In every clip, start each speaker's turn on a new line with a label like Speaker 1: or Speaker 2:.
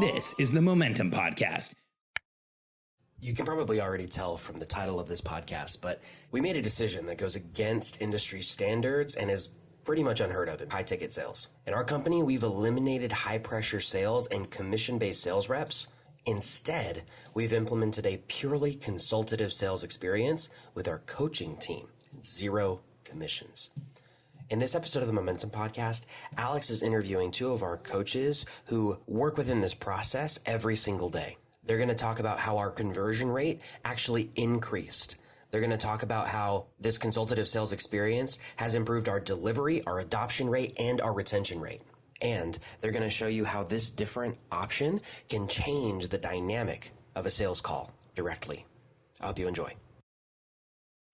Speaker 1: This is the Momentum Podcast.
Speaker 2: You can probably already tell from the title of this podcast, but we made a decision that goes against industry standards and is pretty much unheard of in high-ticket sales. In our company, we've eliminated high-pressure sales and commission-based sales reps. Instead, we've implemented a purely consultative sales experience with our coaching team, 0 commissions. In this episode of the Momentum Podcast, Alex is interviewing 2 of our coaches who work within this process every single day. They're going to talk about how our conversion rate actually increased. They're going to talk about how this consultative sales experience has improved our delivery, our adoption rate, and our retention rate. And they're going to show you how this different option can change the dynamic of a sales call directly. I hope you enjoy.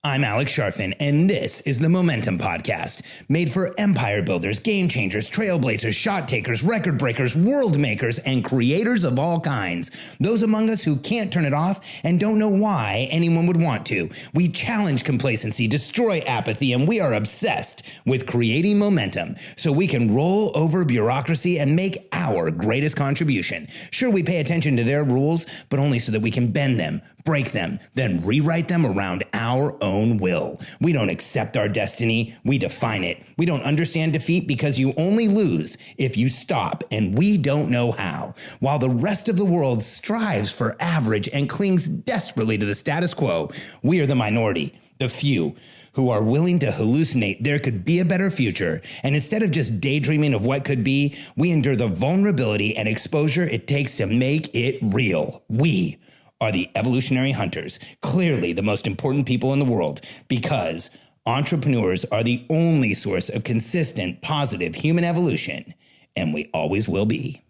Speaker 1: I'm Alex Sharfin, and this is the Momentum Podcast, made for empire builders, game changers, trailblazers, shot takers, record breakers, world makers, and creators of all kinds. Those among us who can't turn it off and don't know why anyone would want to. We challenge complacency, destroy apathy, and we are obsessed with creating momentum so we can roll over bureaucracy and make our greatest contribution. Sure, we pay attention to their rules, but only so that we can bend them, break them, then rewrite them around our own will. We don't accept our destiny, we define it. We don't understand defeat because you only lose if you stop, and we don't know how. While the rest of the world strives for average and clings desperately to the status quo, we are the minority, the few, who are willing to hallucinate there could be a better future. And instead of just daydreaming of what could be, we endure the vulnerability and exposure it takes to make it real. We are the evolutionary hunters, clearly the most important people in the world, because entrepreneurs are the only source of consistent, positive human evolution, and we always will be.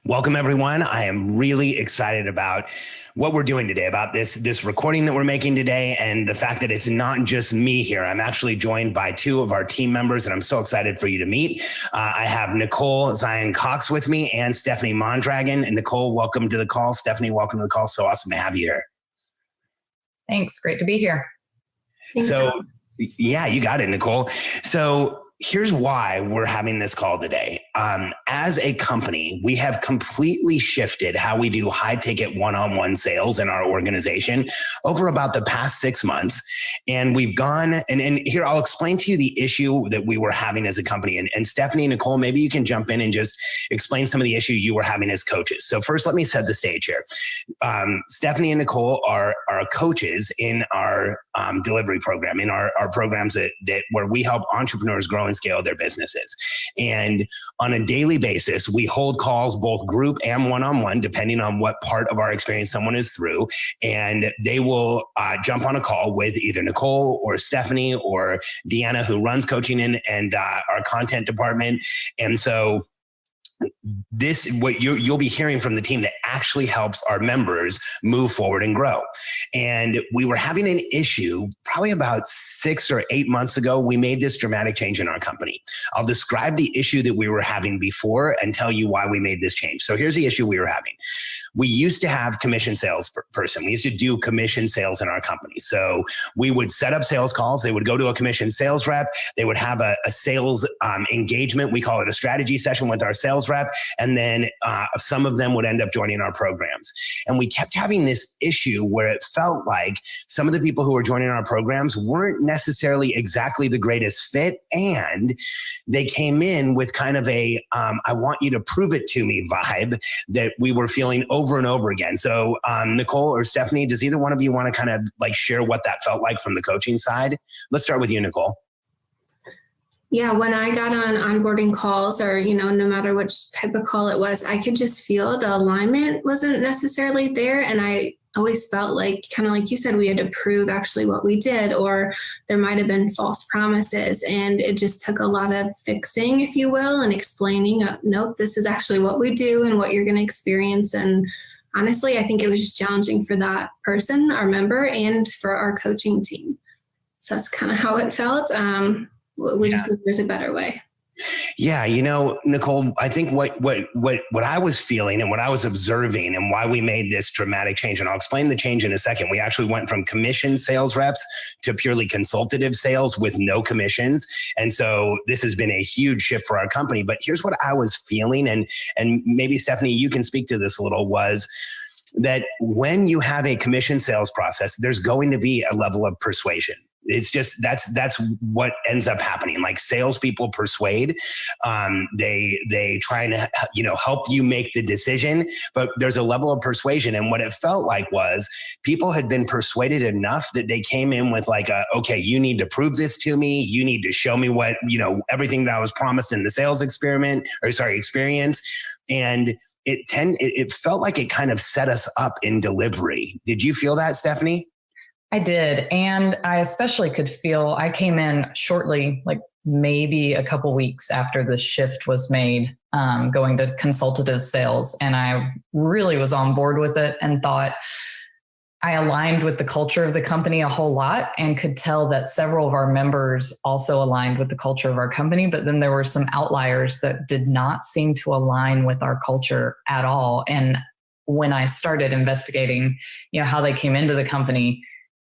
Speaker 1: Welcome, everyone. I am really excited about what we're doing today, about this recording that we're making today, and the fact that it's not just me here. I'm actually joined by 2 of our team members, and I'm so excited for you to meet. I have Nicole Zion-Cox with me and Stephanie Mondragon. And Nicole, welcome to the call. Stephanie, welcome to the call. So awesome to have you here.
Speaker 3: Thanks. Great to be here.
Speaker 1: Yeah, you got it, Nicole. So here's why we're having this call today. As a company, we have completely shifted how we do high ticket one-on-one sales in our organization over about the past 6 months. And we've gone, and here I'll explain to you the issue that we were having as a company. And Stephanie, Nicole, maybe you can jump in and just explain some of the issue you were having as coaches. So first, let me set the stage here. Stephanie and Nicole are coaches in our delivery program, in our programs that where we help entrepreneurs grow and scale their businesses. And on a daily basis, we hold calls, both group and one-on-one, depending on what part of our experience someone is through. And they will jump on a call with either Nicole or Stephanie or Deanna, who runs coaching and our content department. And so this, what you'll be hearing from the team that actually helps our members move forward and grow. And we were having an issue probably about 6 or 8 months ago. We made this dramatic change in our company. I'll describe the issue that we were having before and tell you why we made this change. So here's the issue we were having. We used to have commission sales person. We used to do commission sales in our company. So we would set up sales calls. They would go to a commission sales rep. They would have a sales engagement. We call it a strategy session with our sales rep. And then some of them would end up joining our programs. And we kept having this issue where it felt like some of the people who were joining our programs weren't necessarily exactly the greatest fit. And they came in with kind of a, I want you to prove it to me vibe that we were feeling over and over again. So Nicole or Stephanie, does either one of you want to kind of like share what that felt like from the coaching side? Let's start with you, Nicole.
Speaker 4: Yeah, when I got on onboarding calls or, no matter which type of call it was, I could just feel the alignment wasn't necessarily there. And I always felt like, kind of like you said, we had to prove actually what we did, or there might have been false promises. And it just took a lot of fixing, if you will, and explaining, nope, this is actually what we do and what you're going to experience. And honestly, I think it was just challenging for that person, our member, and for our coaching team. So that's kind of how it felt. We just knew there's a better way.
Speaker 1: Yeah, Nicole, I think what I was feeling and what I was observing and why we made this dramatic change, and I'll explain the change in a second. We actually went from commission sales reps to purely consultative sales with no commissions. And so this has been a huge shift for our company. But here's what I was feeling, and maybe Stephanie, you can speak to this a little, was that when you have a commission sales process, there's going to be a level of persuasion. It's just that's what ends up happening. Like salespeople persuade, they try and help you make the decision, but there's a level of persuasion. And what it felt like was people had been persuaded enough that they came in with like, okay, you need to prove this to me. You need to show me what everything that I was promised in the sales experience. And it felt like it kind of set us up in delivery. Did you feel that, Stephanie?
Speaker 3: I did. And I especially could feel, I came in shortly, like maybe a couple weeks after the shift was made, going to consultative sales. And I really was on board with it and thought I aligned with the culture of the company a whole lot, and could tell that several of our members also aligned with the culture of our company. But then there were some outliers that did not seem to align with our culture at all. And when I started investigating, how they came into the company,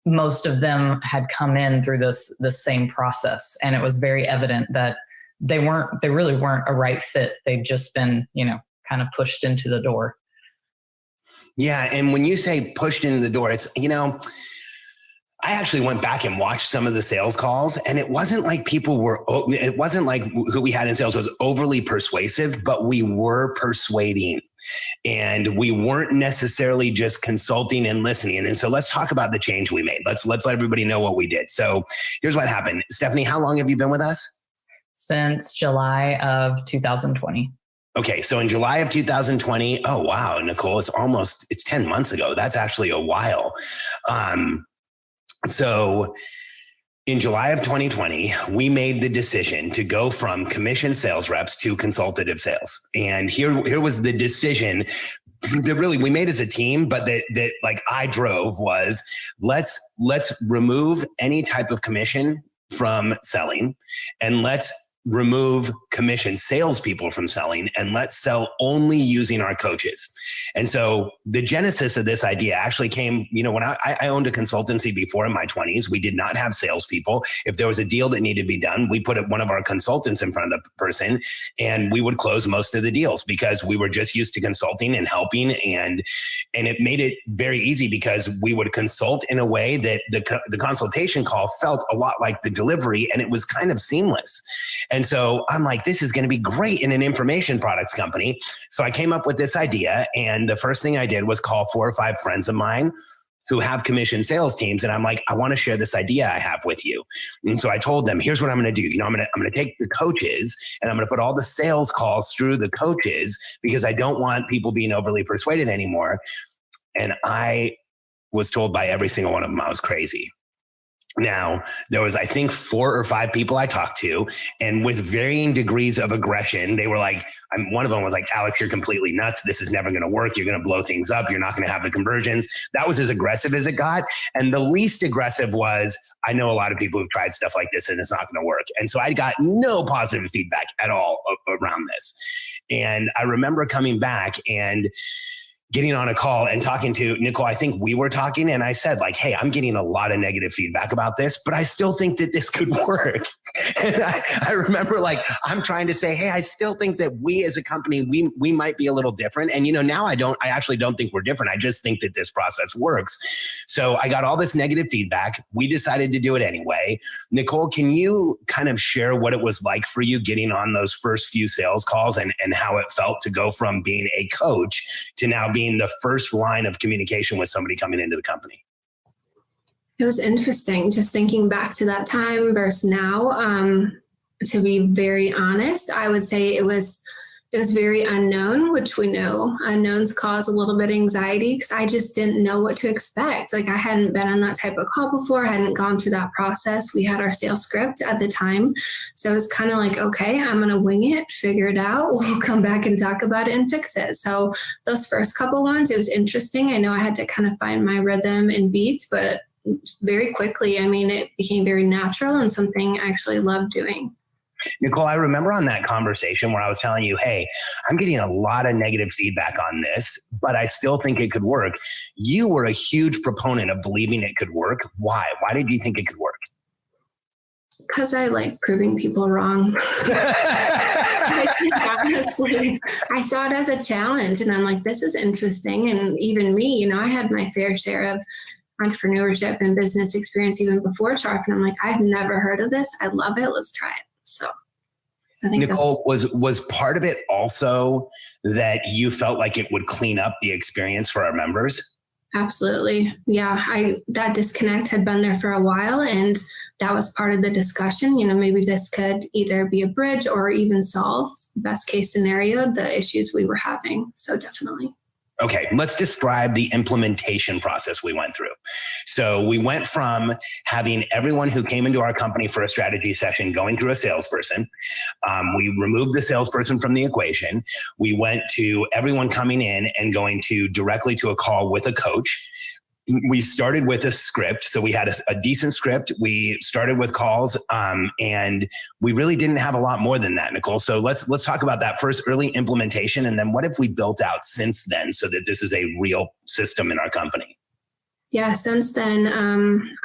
Speaker 3: most of them had come in through this same process. And it was very evident that they really weren't a right fit. They'd just been, kind of pushed into the door.
Speaker 1: Yeah. And when you say pushed into the door, it's, I actually went back and watched some of the sales calls, and it wasn't like it wasn't like who we had in sales was overly persuasive, but we were persuading. And we weren't necessarily just consulting and listening. And so let's talk about the change we made. Let's let everybody know what we did. So here's what happened. Stephanie, how long have you been with us?
Speaker 3: Since July of 2020.
Speaker 1: Okay. So in July of 2020, oh, wow, Nicole, it's 10 months ago. That's actually a while. So in July of 2020, we made the decision to go from commission sales reps to consultative sales. And here was the decision that really we made as a team, but that like I drove was let's remove any type of commission from selling, and let's remove commission salespeople from selling, and let's sell only using our coaches. And so the genesis of this idea actually came, when I owned a consultancy before in my 20s. We did not have salespeople. If there was a deal that needed to be done, we put one of our consultants in front of the person, and we would close most of the deals because we were just used to consulting and helping. And it made it very easy because we would consult in a way that the consultation call felt a lot like the delivery, and it was kind of seamless. And so I'm like, this is going to be great in an information products company. So I came up with this idea, and the first thing I did was call 4 or 5 friends of mine who have commission sales teams. And I'm like, I want to share this idea I have with you. And so I told them, here's what I'm going to do. I'm going to take the coaches, and I'm going to put all the sales calls through the coaches, because I don't want people being overly persuaded anymore. And I was told by every single one of them I was crazy. Now, there was, I think, 4 or 5 people I talked to, and with varying degrees of aggression. They were like, one of them was like, Alex, you're completely nuts. This is never going to work. You're going to blow things up. You're not going to have the conversions. That was as aggressive as it got. And the least aggressive was, I know a lot of people who've tried stuff like this and it's not going to work. And so I got no positive feedback at all around this. And I remember coming back and getting on a call and talking to Nicole. I think we were talking, and I said like, hey, I'm getting a lot of negative feedback about this, but I still think that this could work. And I remember like, I'm trying to say, hey, I still think that we as a company, we might be a little different. And now I actually don't think we're different. I just think that this process works. So I got all this negative feedback. We decided to do it anyway. Nicole, can you kind of share what it was like for you getting on those first few sales calls, and how it felt to go from being a coach to now being the first line of communication with somebody coming into the company?
Speaker 4: It was interesting just thinking back to that time versus now. To be very honest, I would say it was very unknown, which we know unknowns cause a little bit of anxiety, because I just didn't know what to expect. Like, I hadn't been on that type of call before. I hadn't gone through that process. We had our sales script at the time. So it's kind of like, okay, I'm going to wing it, figure it out. We'll come back and talk about it and fix it. So those first couple ones, it was interesting. I know I had to kind of find my rhythm and beats, but very quickly, it became very natural and something I actually loved doing.
Speaker 1: Nicole, I remember on that conversation where I was telling you, hey, I'm getting a lot of negative feedback on this, but I still think it could work. You were a huge proponent of believing it could work. Why? Why did you think it could work?
Speaker 4: Because I like proving people wrong. Honestly, I saw it as a challenge and I'm like, this is interesting. And even me, you know, I had my fair share of entrepreneurship and business experience even before Sharp. And I'm like, I've never heard of this. I love it. Let's try it. So I think
Speaker 1: Nicole, was part of it also that you felt like it would clean up the experience for our members?
Speaker 4: Absolutely. Yeah. That disconnect had been there for a while and that was part of the discussion. You know, maybe this could either be a bridge or even solve, best case scenario, the issues we were having. So definitely.
Speaker 1: Okay, let's describe the implementation process we went through. So we went from having everyone who came into our company for a strategy session going through a salesperson. We removed the salesperson from the equation. We went to everyone coming in and going directly to a call with a coach. We started with a script. So we had a decent script. We started with calls and we really didn't have a lot more than that, Nicole. So let's talk about that first early implementation. And then what have we built out since then so that this is a real system in our company?
Speaker 4: Yeah, since then,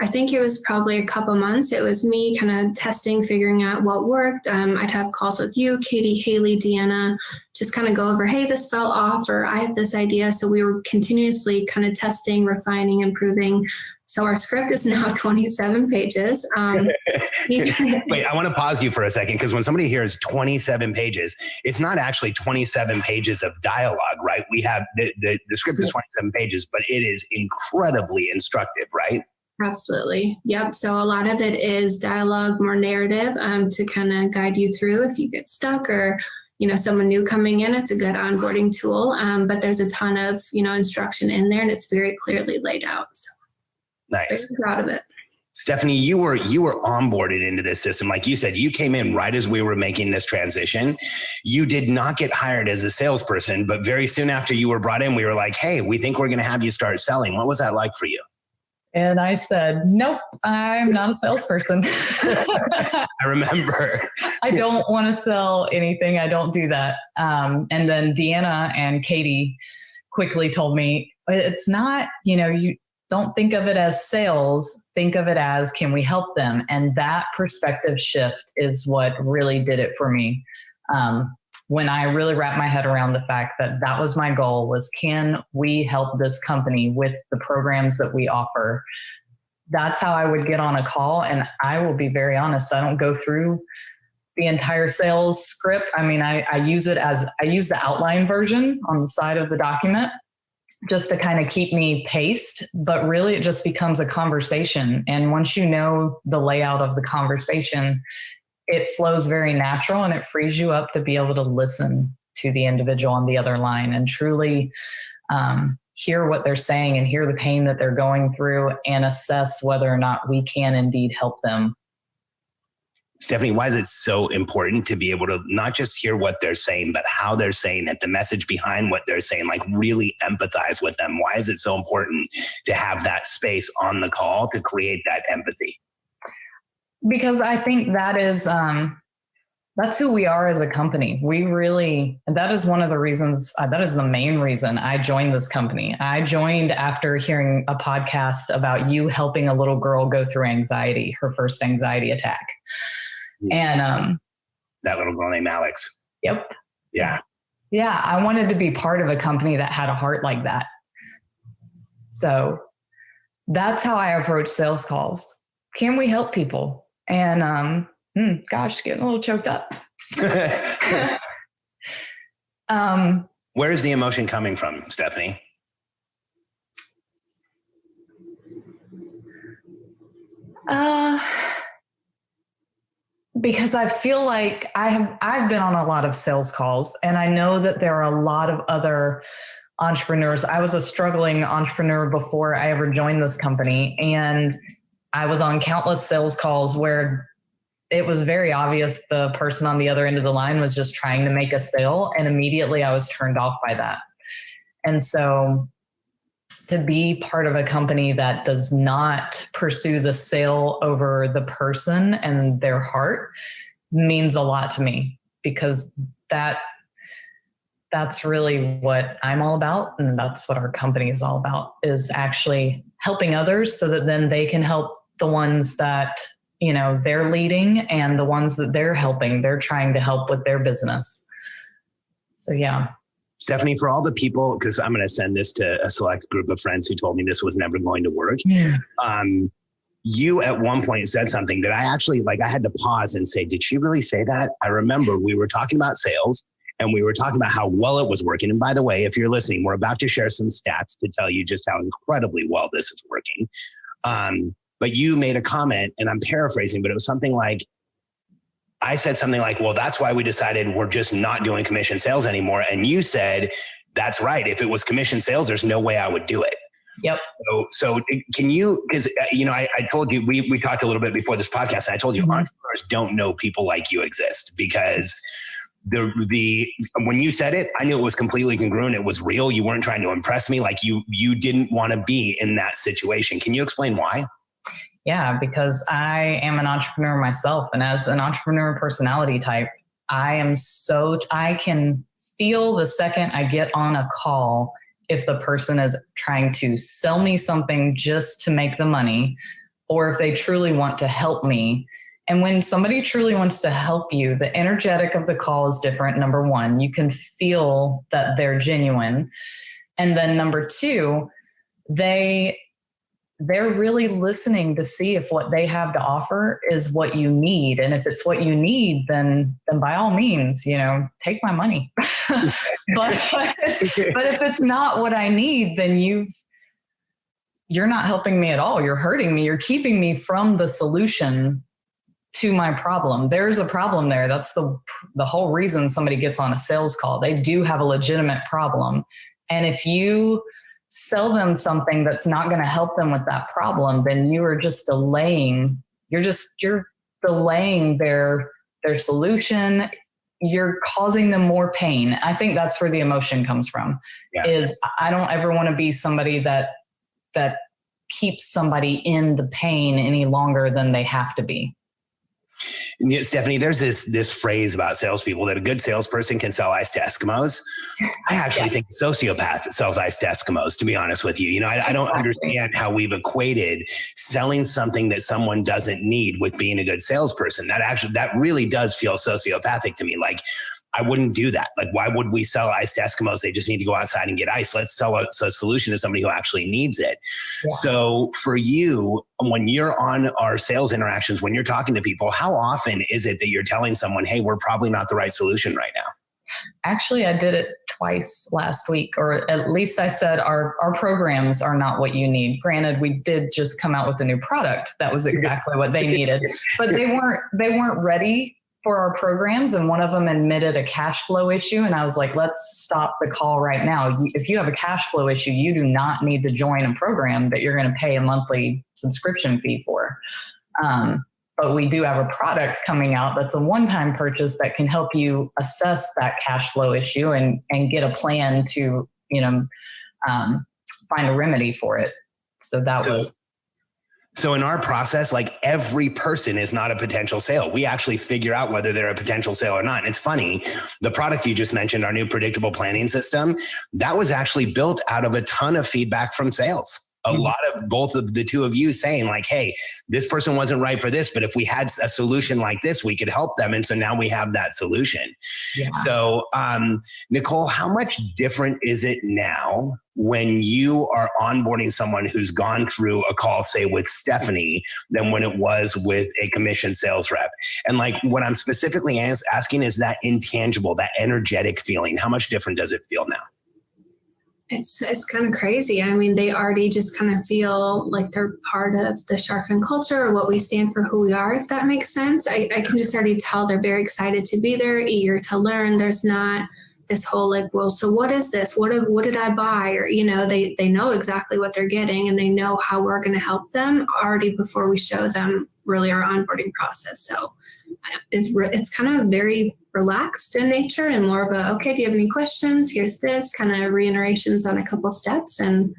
Speaker 4: I think it was probably a couple months. It was me kind of testing, figuring out what worked. I'd have calls with you, Katie, Haley, Deanna, just kind of go over, hey, this fell off, or I have this idea. So we were continuously kind of testing, refining, improving. So our script is now 27 pages.
Speaker 1: Wait, I want to pause you for a second, because when somebody hears 27 pages, it's not actually 27 pages of dialogue, right? We have the script is 27 pages, but it is incredibly instructive, right?
Speaker 4: Absolutely. Yep. So a lot of it is dialogue, more narrative to kind of guide you through if you get stuck or, you know, someone new coming in. It's a good onboarding tool, but there's a ton of, you know, instruction in there and it's very clearly laid out. So.
Speaker 1: Nice.
Speaker 4: Very proud of it.
Speaker 1: Stephanie, you were onboarded into this system. Like you said, you came in right as we were making this transition. You did not get hired as a salesperson, but very soon after you were brought in, we were like, hey, we think we're going to have you start selling. What was that like for you?
Speaker 3: And I said, nope, I'm not a salesperson.
Speaker 1: I remember.
Speaker 3: I don't want to sell anything. I don't do that. And then Deanna and Katie quickly told me, it's not, you know, you don't think of it as sales, think of it as, can we help them? And that perspective shift is what really did it for me. When I really wrapped my head around the fact that that was my goal, was can we help this company with the programs that we offer? That's how I would get on a call. And I will be very honest, I don't go through the entire sales script. I mean, I use it as, I use the outline version on the side of the document just to kind of keep me paced, but really it just becomes a conversation. And once you know the layout of the conversation, it flows very natural and it frees you up to be able to listen to the individual on the other line and truly hear what they're saying and hear the pain that they're going through and assess whether or not we can indeed help them.
Speaker 1: Stephanie, why is it so important to be able to not just hear what they're saying, but how they're saying it, the message behind what they're saying, like really empathize with them? Why is it so important to have that space on the call to create that empathy?
Speaker 3: Because I think that is, that's who we are as a company. We really, that is one of the reasons, that is the main reason I joined this company. I joined after hearing a podcast about you helping a little girl go through anxiety, her first anxiety attack. And
Speaker 1: that little girl named Alex.
Speaker 3: Yep.
Speaker 1: Yeah.
Speaker 3: Yeah. I wanted to be part of a company that had a heart like that. So that's how I approach sales calls. Can we help people? And gosh, getting a little choked up.
Speaker 1: Where is the emotion coming from, Stephanie?
Speaker 3: Because I feel like I've been on a lot of sales calls and I know that there are a lot of other entrepreneurs. I was a struggling entrepreneur before I ever joined this company, and I was on countless sales calls where it was very obvious the person on the other end of the line was just trying to make a sale, and immediately I was turned off by that. And so to be part of a company that does not pursue the sale over the person and their heart, means a lot to me, because that's really what I'm all about. And that's what our company is all about, is actually helping others so that then they can help the ones that, you know, they're leading, and the ones that they're helping, they're trying to help with their business. So, yeah.
Speaker 1: Stephanie, for all the people, because I'm going to send this to a select group of friends who told me this was never going to work.
Speaker 3: Yeah.
Speaker 1: You at one point said something that I actually, like, I had to pause and say, did she really say that? I remember we were talking about sales and we were talking about how well it was working. And by the way, if you're listening, we're about to share some stats to tell you just how incredibly well this is working. But you made a comment, and I'm paraphrasing, but it was something like, I said something like, well, that's why we decided we're just not doing commission sales anymore. And you said, that's right. If it was commission sales, there's no way I would do it.
Speaker 3: Yep.
Speaker 1: So can you, because, you know, I told you, we talked a little bit before this podcast, and I told you entrepreneurs don't know people like you exist, because when you said it, I knew it was completely congruent. It was real. You weren't trying to impress me. Like you didn't want to be in that situation. Can you explain why?
Speaker 3: Yeah, because I am an entrepreneur myself. And as an entrepreneur personality type, I can feel the second I get on a call if the person is trying to sell me something just to make the money, or if they truly want to help me. And when somebody truly wants to help you, the energetic of the call is different. Number one, you can feel that they're genuine. And then number two, they're really listening to see if what they have to offer is what you need. And if it's what you need, then by all means, you know, take my money. but if it's not what I need, then you're not helping me at all. You're hurting me. You're keeping me from the solution to my problem. There's a problem there. That's the whole reason somebody gets on a sales call. They do have a legitimate problem. And if you sell them something that's not going to help them with that problem, then you are just delaying. You're delaying their solution. You're causing them more pain. I think that's where the emotion comes from. Yeah. Is I don't ever want to be somebody that keeps somebody in the pain any longer than they have to be.
Speaker 1: Stephanie, there's this phrase about salespeople that a good salesperson can sell ice to Eskimos. I actually think a sociopath sells ice to Eskimos, to be honest with you. You know, I don't understand how we've equated selling something that someone doesn't need with being a good salesperson. That really does feel sociopathic to me. Like, I wouldn't do that. Like, why would we sell ice to Eskimos? They just need to go outside and get ice. Let's sell a solution to somebody who actually needs it. Yeah. So for you, when you're on our sales interactions, when you're talking to people, how often is it that you're telling someone, hey, we're probably not the right solution right now?
Speaker 3: Actually, I did it twice last week, or at least I said our programs are not what you need. Granted, we did just come out with a new product that was exactly what they needed, but they weren't ready for our programs. And one of them admitted a cash flow issue. And I was like, let's stop the call right now. If you have a cash flow issue, you do not need to join a program that you're going to pay a monthly subscription fee for. But we do have a product coming out that's a one-time purchase that can help you assess that cash flow issue and get a plan to, find a remedy for it. So that was...
Speaker 1: So in our process, like, every person is not a potential sale. We actually figure out whether they're a potential sale or not. And it's funny, the product you just mentioned, our new predictable planning system, that was actually built out of a ton of feedback from sales. A lot of both of the two of you saying like, hey, this person wasn't right for this, but if we had a solution like this, we could help them. And so now we have that solution. Yeah. So Nicole, how much different is it now when you are onboarding someone who's gone through a call, say with Stephanie, than when it was with a commission sales rep? And like, what I'm specifically asking is that intangible, that energetic feeling. How much different does it feel now?
Speaker 4: It's kind of crazy. I mean, they already just kind of feel like they're part of the Sharfin culture, or what we stand for, who we are, if that makes sense. I can just already tell they're very excited to be there, eager to learn. There's not this whole like, well, so what is this? What did I buy? Or, they know exactly what they're getting, and they know how we're going to help them already before we show them really our onboarding process. So it's kind of very relaxed in nature, and more of a, okay, do you have any questions? Here's this, kind of reiterations on a couple steps, and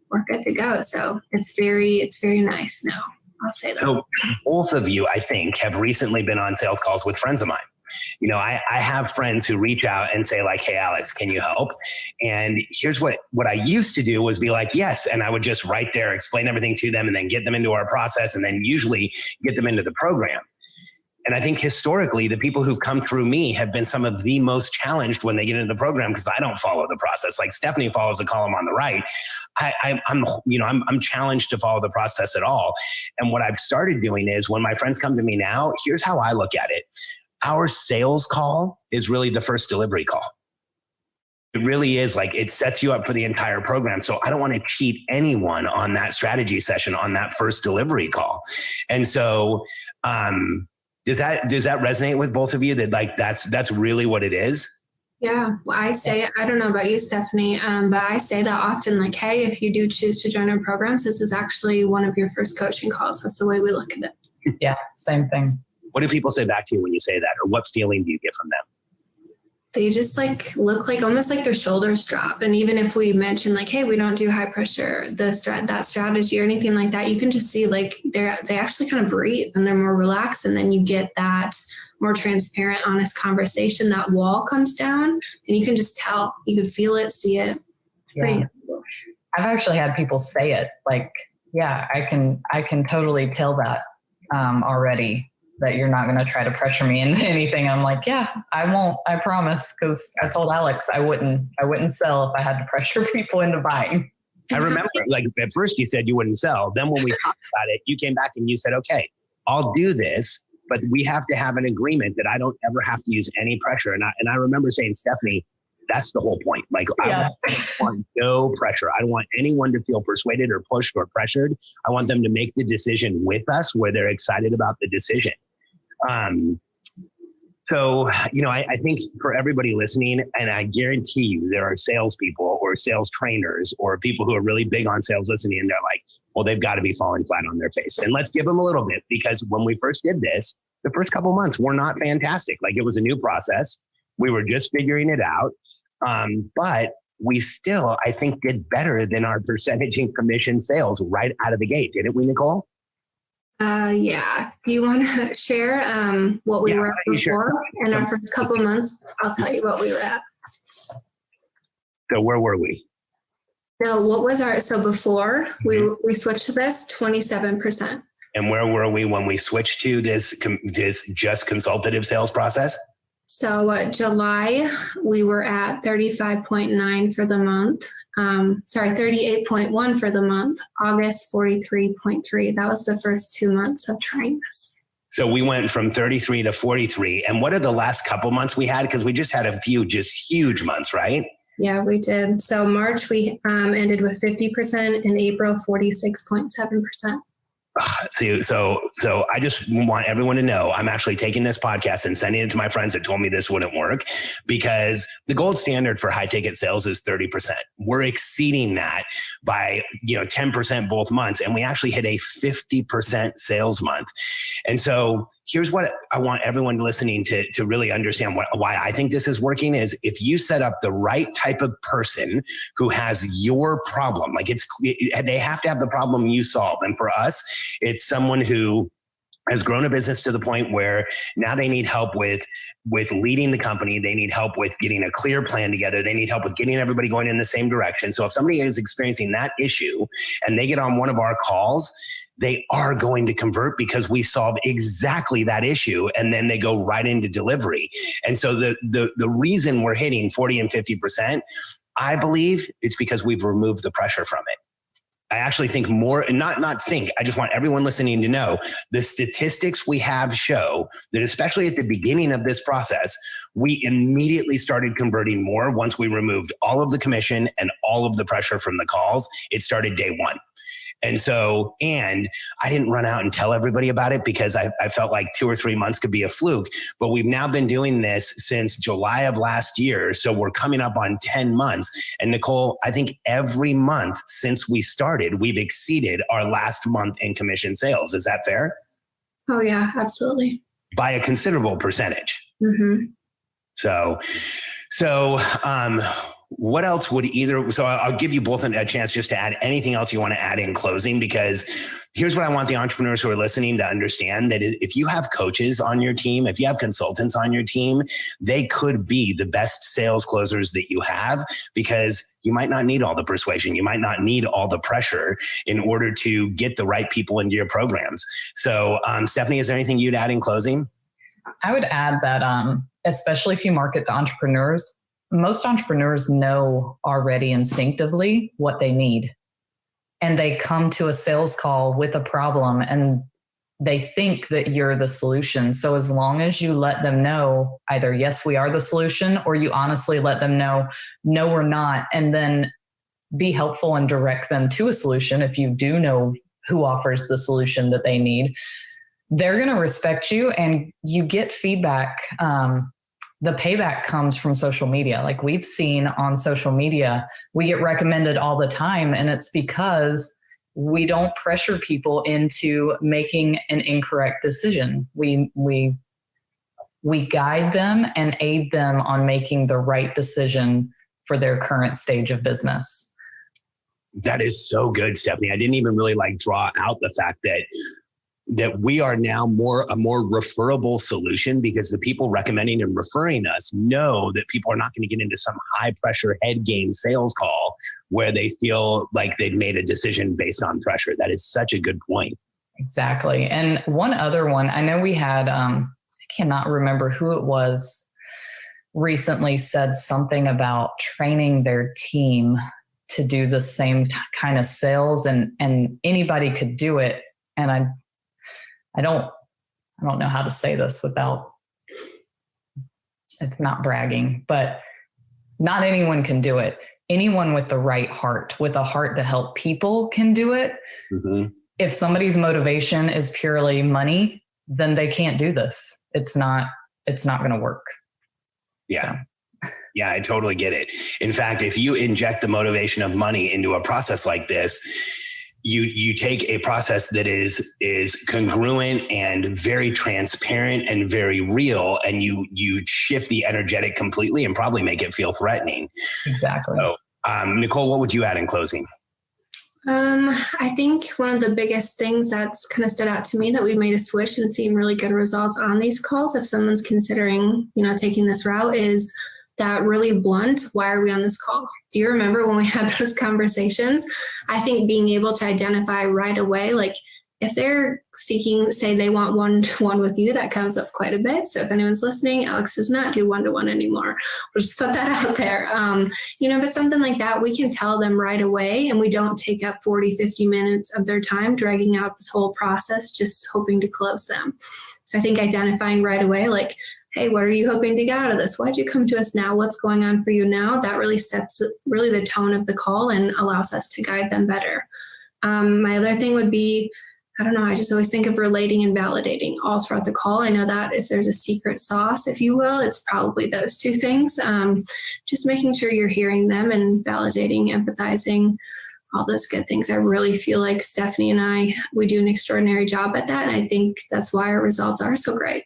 Speaker 4: we're good to go. So it's very nice now. I'll say that.
Speaker 1: So both of you, I think, have recently been on sales calls with friends of mine. You know, I have friends who reach out and say like, hey, Alex, can you help? And here's what I used to do was be like, yes. And I would just right there, explain everything to them and then get them into our process and then usually get them into the program. And I think historically, the people who've come through me have been some of the most challenged when they get into the program because I don't follow the process. Like Stephanie follows the column on the right. I'm challenged to follow the process at all. And what I've started doing is when my friends come to me now, here's how I look at it. Our sales call is really the first delivery call. It really is, like, it sets you up for the entire program. So I don't want to cheat anyone on that strategy session, on that first delivery call. And so, does that resonate with both of you that like, that's really what it is?
Speaker 4: Yeah, well, I say, I don't know about you, Stephanie, but I say that often, like, hey, if you do choose to join our programs, this is actually one of your first coaching calls. That's the way we look at it.
Speaker 3: Yeah, same thing.
Speaker 1: What do people say back to you when you say that? Or what feeling do you get from them?
Speaker 4: They just like look like almost like their shoulders drop. And even if we mention like, hey, we don't do high pressure, that strategy or anything like that, you can just see like they actually kind of breathe and they're more relaxed. And then you get that more transparent, honest conversation. That wall comes down and you can just tell, you can feel it, see it. It's pretty cool.
Speaker 3: I've actually had people say it like, yeah, I can totally tell that already, that you're not going to try to pressure me into anything. I'm like, yeah, I won't, I promise. Cause I told Alex I wouldn't sell if I had to pressure people into buying.
Speaker 1: I remember like at first you said you wouldn't sell. Then when we talked about it, you came back and you said, okay, I'll do this, but we have to have an agreement that I don't ever have to use any pressure. And I remember saying, Stephanie, that's the whole point. Like, I want no pressure. I don't want anyone to feel persuaded or pushed or pressured. I want them to make the decision with us where they're excited about the decision. So, you know, I think for everybody listening, and I guarantee you there are salespeople or sales trainers or people who are really big on sales listening, and they're like, well, they've got to be falling flat on their face. And let's give them a little bit, because when we first did this, the first couple of months were not fantastic. Like, it was a new process. We were just figuring it out. But we still, I think, did better than our percentage in commission sales right out of the gate. Didn't we, Nicole?
Speaker 4: Yeah. Do you want to share what we were at before in our first couple of months? I'll tell you what we were at.
Speaker 1: So where were we?
Speaker 4: No, what was so before we switched to this 27%.
Speaker 1: And where were we when we switched to this just consultative sales process?
Speaker 4: So July, we were at 35.9 for the month. 38.1 for the month. August, 43.3. That was the first 2 months of trying this.
Speaker 1: So we went from 33 to 43. And what are the last couple months we had? Because we just had a few just huge months, right?
Speaker 4: Yeah, we did. So March, we ended with 50%. In April, 46.7%.
Speaker 1: So I just want everyone to know I'm actually taking this podcast and sending it to my friends that told me this wouldn't work, because the gold standard for high ticket sales is 30%. We're exceeding that by 10% both months, and we actually hit a 50% sales month. And so here's what I want everyone listening to really understand why I think this is working is if you set up the right type of person who has your problem, like they have to have the problem you solve. And for us, it's someone who has grown a business to the point where now they need help with leading the company. They need help with getting a clear plan together. They need help with getting everybody going in the same direction. So if somebody is experiencing that issue and they get on one of our calls, they are going to convert because we solve exactly that issue. And then they go right into delivery. And so the reason we're hitting 40 and 50%, I believe it's because we've removed the pressure from it. I actually think I just want everyone listening to know the statistics we have show that especially at the beginning of this process, we immediately started converting more once we removed all of the commission and all of the pressure from the calls. It started day one. And I didn't run out and tell everybody about it because I felt like 2 or 3 months could be a fluke, but we've now been doing this since July of last year. So we're coming up on 10 months. And Nicole, I think every month since we started, we've exceeded our last month in commission sales. Is that fair?
Speaker 4: Oh yeah, absolutely.
Speaker 1: By a considerable percentage.
Speaker 4: Mm-hmm.
Speaker 1: So what else would so I'll give you both a chance just to add anything else you want to add in closing, because here's what I want the entrepreneurs who are listening to understand, that if you have coaches on your team, if you have consultants on your team, they could be the best sales closers that you have, because you might not need all the persuasion. You might not need all the pressure in order to get the right people into your programs. So Stephanie, is there anything you'd add in closing?
Speaker 3: I would add that, especially if you market to entrepreneurs, most entrepreneurs know already instinctively what they need. And they come to a sales call with a problem and they think that you're the solution. So as long as you let them know either, yes, we are the solution, or you honestly let them know, no, we're not, and then be helpful and direct them to a solution. If you do know who offers the solution that they need, they're going to respect you and you get feedback. The payback comes from social media. Like we've seen on social media, we get recommended all the time. And it's because we don't pressure people into making an incorrect decision. We guide them and aid them on making the right decision for their current stage of business.
Speaker 1: That is so good, Stephanie. I didn't even really draw out the fact that we are now a more referable solution, because the people recommending and referring us know that people are not going to get into some high pressure head game sales call where they feel like they've made a decision based on pressure. That is such a good point.
Speaker 3: Exactly. And one other one, I know we had, I cannot remember who it was, recently said something about training their team to do the same kind of sales, and anybody could do it. And I don't know how to say this without, it's not bragging, but not anyone can do it. Anyone with the right heart, with a heart to help people, can do it. Mm-hmm. If somebody's motivation is purely money, then they can't do this. It's not going to work.
Speaker 1: Yeah. Yeah, I totally get it. In fact, if you inject the motivation of money into a process like this, you take a process that is congruent and very transparent and very real, and you shift the energetic completely and probably make it feel threatening.
Speaker 3: Exactly.
Speaker 1: So, Nicole, what would you add in closing?
Speaker 4: I think one of the biggest things that's kind of stood out to me that we've made a switch and seen really good results on these calls, if someone's considering, taking this route, is that really blunt, why are we on this call? Do you remember when we had those conversations? I think being able to identify right away, like if they're seeking, say they want one-to-one with you, that comes up quite a bit. So if anyone's listening, Alex does not do one-to-one anymore. We'll just put that out there. But something like that, we can tell them right away, and we don't take up 40, 50 minutes of their time dragging out this whole process, just hoping to close them. So I think identifying right away, like, hey, what are you hoping to get out of this? Why'd you come to us now? What's going on for you now? That really sets the tone of the call and allows us to guide them better. My other thing would be, I just always think of relating and validating all throughout the call. I know that if there's a secret sauce, if you will, it's probably those two things. Just making sure you're hearing them and validating, empathizing, all those good things. I really feel like Stephanie and we do an extraordinary job at that. And I think that's why our results are so great.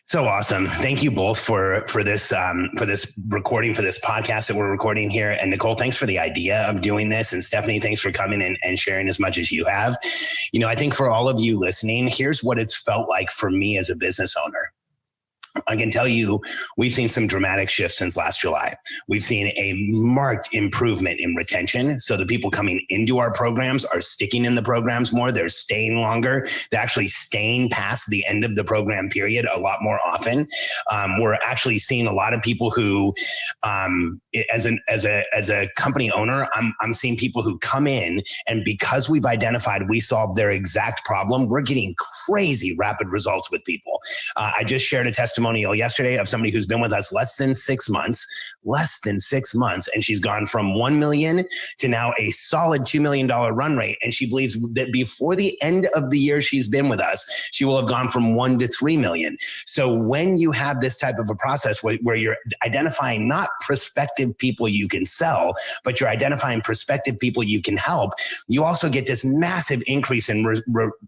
Speaker 1: So awesome. Thank you both for this recording, for this podcast that we're recording here. And Nicole, thanks for the idea of doing this. And Stephanie, thanks for coming and sharing as much as you have. I think for all of you listening, here's what it's felt like for me as a business owner. I can tell you, we've seen some dramatic shifts since last July. We've seen a marked improvement in retention. So the people coming into our programs are sticking in the programs more. They're staying longer. They're actually staying past the end of the program period a lot more often. We're actually seeing a lot of people who, as a company owner, I'm seeing people who come in, and because we've identified we solved their exact problem, we're getting crazy rapid results with people. I just shared a testimonial yesterday of somebody who's been with us less than 6 months, and she's gone from 1 million to now a solid $2 million run rate. And she believes that before the end of the year she's been with us, she will have gone from 1 to 3 million. So when you have this type of a process where you're identifying not prospective people you can sell, but you're identifying prospective people you can help, you also get this massive increase in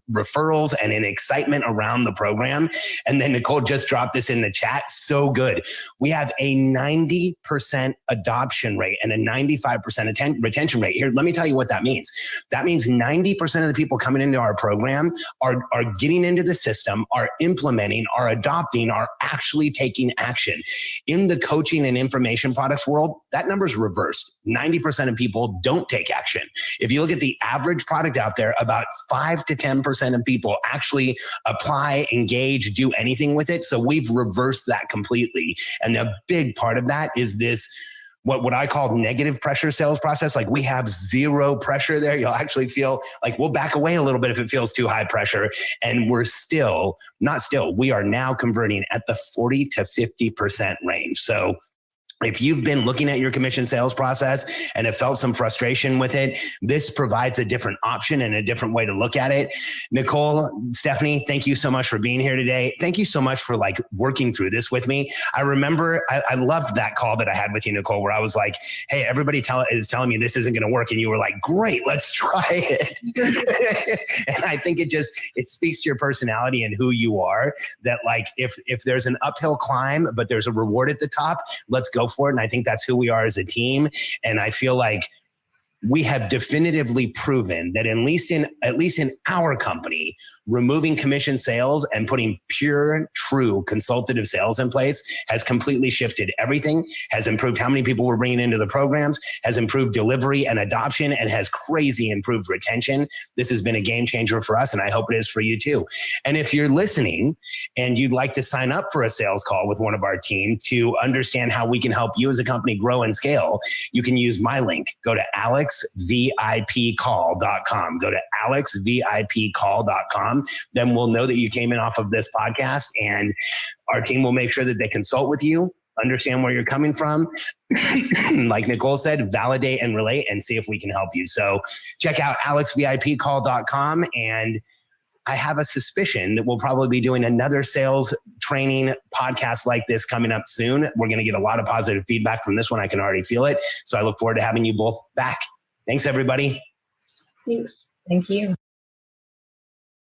Speaker 1: referrals and in excitement around the program. And then Nicole just dropped this this in the chat. So good. We have a 90% adoption rate and a 95% retention rate. Here, let me tell you what that means. That means 90% of the people coming into our program are getting into the system, are implementing, are adopting, are actually taking action. In the coaching and information products world, that number's reversed. 90% of people don't take action. If you look at the average product out there, about 5 to 10% of people actually apply, engage, do anything with it. So we've reversed that completely. And a big part of that is this, what I call negative pressure sales process. Like we have zero pressure there. You'll actually feel like we'll back away a little bit if it feels too high pressure. And we are now converting at the 40 to 50% range. So if you've been looking at your commission sales process and have felt some frustration with it, this provides a different option and a different way to look at it. Nicole, Stephanie, thank you so much for being here today. Thank you so much for like working through this with me. I remember I loved that call that I had with you, Nicole, where I was like, hey, everybody is telling me this isn't going to work. And you were like, great, let's try it. And I think it speaks to your personality and who you are, that like, if there's an uphill climb, but there's a reward at the top, let's go for it. And I think that's who we are as a team. And I feel like we have definitively proven that at least in our company, removing commission sales and putting pure, true consultative sales in place has completely shifted everything, has improved how many people we're bringing into the programs, has improved delivery and adoption, and has crazy improved retention. This has been a game changer for us, and I hope it is for you too. And if you're listening and you'd like to sign up for a sales call with one of our team to understand how we can help you as a company grow and scale, you can use my link. Go to alexvipcall.com. Go to alexvipcall.com. Then we'll know that you came in off of this podcast, and our team will make sure that they consult with you, understand where you're coming from. Like Nicole said, validate and relate and see if we can help you. So check out alexvipcall.com. And I have a suspicion that we'll probably be doing another sales training podcast like this coming up soon. We're going to get a lot of positive feedback from this one. I can already feel it. So I look forward to having you both back. Thanks, everybody.
Speaker 4: Thanks.
Speaker 3: Thank you.